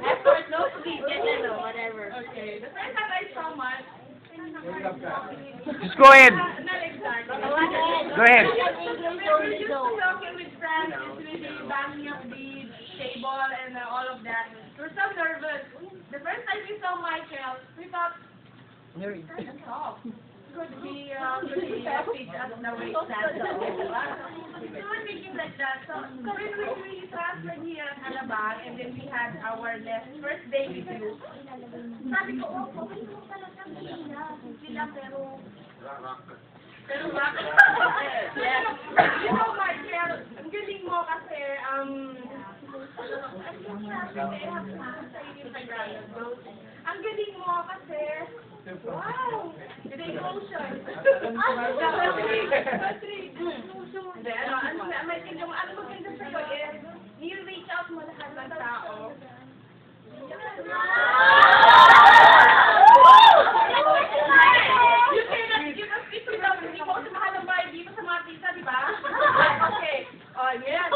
Effort, no sleep, whatever. Okay. The first time I saw Mark, Just go ahead. not exactly. Go ahead. We're just talking with friends, it's really banging up the table and all of that. We're so nervous. The first time we saw Michael, we thought, could be speech at the way that. We were thinking like that. So when we transferred here at Alabang and then we had our first day with you, sabi ko, oh, okay mo talaga sila, pero rock. Yeah. You know, Michael, ang galing mo kasi, ang galing mo kasi, wow! The emotion. Ano maganda sa'yo is, you reach out mo lahat ng tao. You can speak to them. Hindi mo kasi mahal ang bahay dito sa mga tita, di ba? Okay. Oh, yan.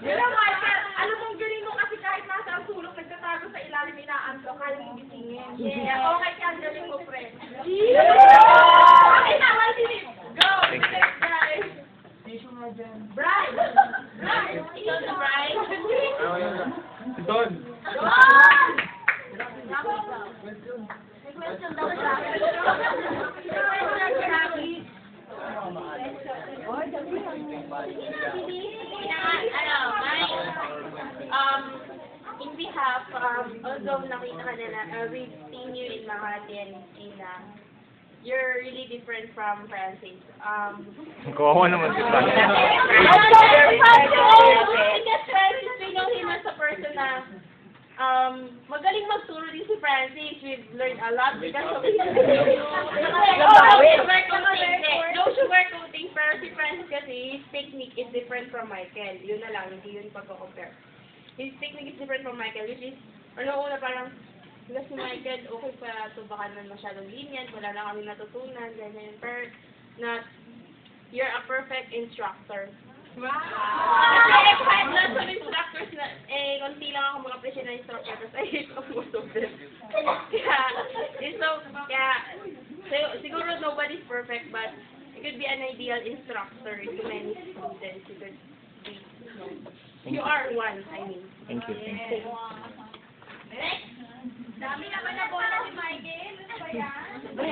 Yun ang Michael. Alam mong galing mo kasi kahit nasa ang sulok, nagtatago sa ilalim, inaanto, kaya mong gisingin. Yeah. Okay, kaya ang galing mo, friend. Okay, tama din. Go! Next guy. Brian! Ikaw na, Brian. Don. Question daw siya. In behalf, although nakita ka na, we've seen you in Makati and Ina, you're really different from Francis. Kawawa naman si Francis. Because Francis, we know him as a person na magaling magturo din si Francis. We've learned a lot because of him. No sugarcoating, pero si Francis kasi, his technique is different from Michael. Yun na lang, hindi yun pagko-compare. His technique is different from Michael, which is, una parang, because si Michael, okay pa ito, baka na masyadong lenient, wala na kami natutunan, ganyan. Pero, you're a perfect instructor. Wow! Kasi lots of instructors na, konti lang ako mag-appreciate na instructor, kasi I hate most of them. Siguro nobody's perfect, but you could be an ideal instructor to many students. You could be, you are one, I mean. Thank you. Dami naman na bola ni Michael. Ano ba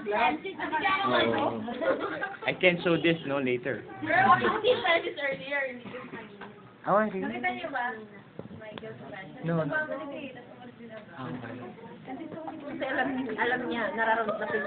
yan? I can show this later. Girl, I see Francis earlier. I want to see. Nakita niyo ba? No. Babalik kayo. Okay. Kasi alam niya, nararamdaman